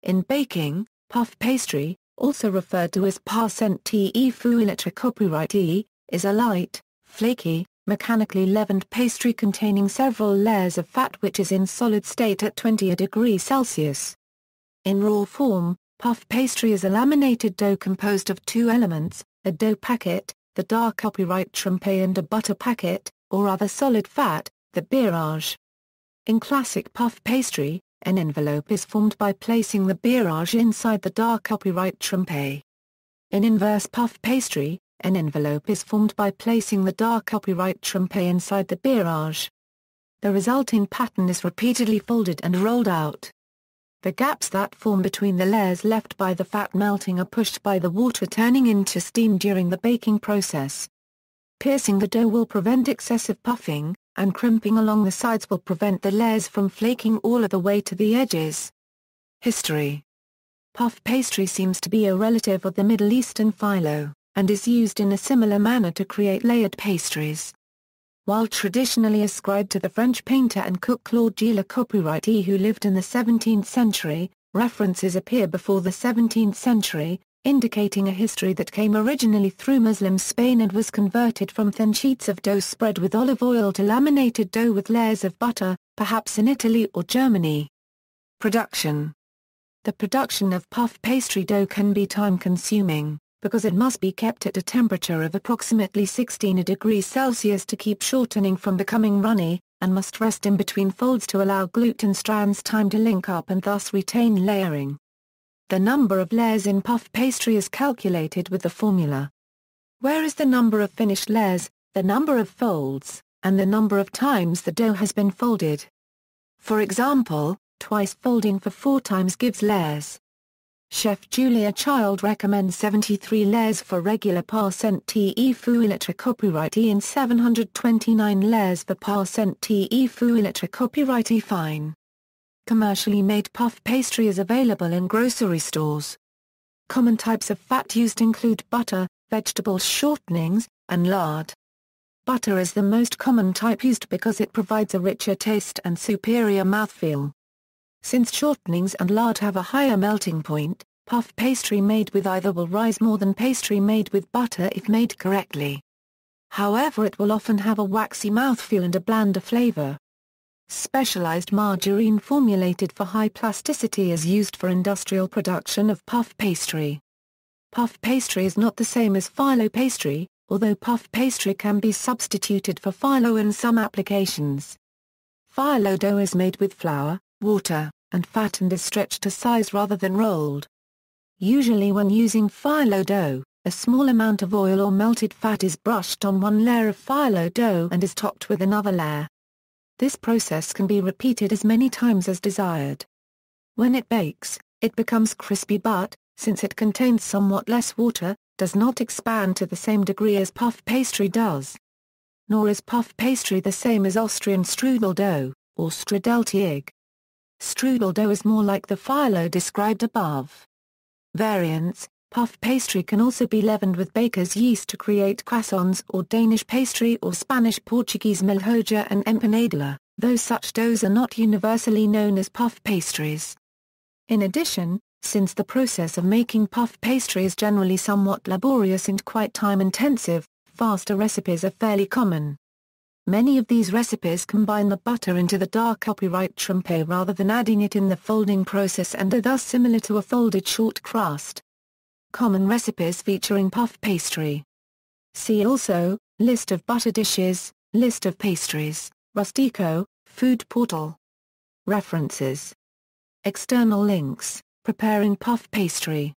In baking, puff pastry, also referred to as pâte feuilletée copyright, is a light, flaky, mechanically leavened pastry containing several layers of fat which is in solid state at 20 degrees Celsius. In raw form, puff pastry is a laminated dough composed of two elements, a dough packet, the dark copyright trempe, and a butter packet, or other solid fat, the beurrage. In classic puff pastry, an envelope is formed by placing the beurrage inside the dark copyright trempe. In inverse puff pastry, an envelope is formed by placing the dark copyright trempe inside the beurrage. The resulting pattern is repeatedly folded and rolled out. The gaps that form between the layers left by the fat melting are pushed by the water turning into steam during the baking process. Piercing the dough will prevent excessive puffing, and crimping along the sides will prevent the layers from flaking all of the way to the edges. History. Puff pastry seems to be a relative of the Middle Eastern filo, and is used in a similar manner to create layered pastries. While traditionally ascribed to the French painter and cook Claude Gilles Copyright who lived in the 17th century, references appear before the 17th century, indicating a history that came originally through Muslim Spain and was converted from thin sheets of dough spread with olive oil to laminated dough with layers of butter, perhaps in Italy or Germany. Production. The production of puff pastry dough can be time-consuming, because it must be kept at a temperature of approximately 16 degrees Celsius to keep shortening from becoming runny, and must rest in between folds to allow gluten strands time to link up and thus retain layering. The number of layers in puff pastry is calculated with the formula. Where is the number of finished layers, the number of folds, and the number of times the dough has been folded. For example, twice folding for 4 times gives layers. Chef Julia Child recommends 73 layers for regular pâte feuilletée copyright and 729 layers for pâte feuilletée copyright fine. Commercially made puff pastry is available in grocery stores. Common types of fat used include butter, vegetable shortenings, and lard. Butter is the most common type used because it provides a richer taste and superior mouthfeel. Since shortenings and lard have a higher melting point, puff pastry made with either will rise more than pastry made with butter if made correctly. However, it will often have a waxy mouthfeel and a blander flavor. Specialized margarine formulated for high plasticity is used for industrial production of puff pastry. Puff pastry is not the same as phyllo pastry, although puff pastry can be substituted for phyllo in some applications. Phyllo dough is made with flour, water, and fat and is stretched to size rather than rolled. Usually when using phyllo dough, a small amount of oil or melted fat is brushed on one layer of phyllo dough and is topped with another layer. This process can be repeated as many times as desired. When it bakes, it becomes crispy but, since it contains somewhat less water, does not expand to the same degree as puff pastry does. Nor is puff pastry the same as Austrian strudel dough, or strudelteig. Strudel dough is more like the phyllo described above. Variants. Puff pastry can also be leavened with baker's yeast to create croissants or Danish pastry or Spanish-Portuguese milhoja and empanadilla, though such doughs are not universally known as puff pastries. In addition, since the process of making puff pastry is generally somewhat laborious and quite time-intensive, faster recipes are fairly common. Many of these recipes combine the butter into the dark copyright trempe rather than adding it in the folding process and are thus similar to a folded short crust. Common recipes featuring puff pastry. See also, List of butter dishes, List of pastries, Rustico, Food Portal. References. External links, Preparing puff pastry.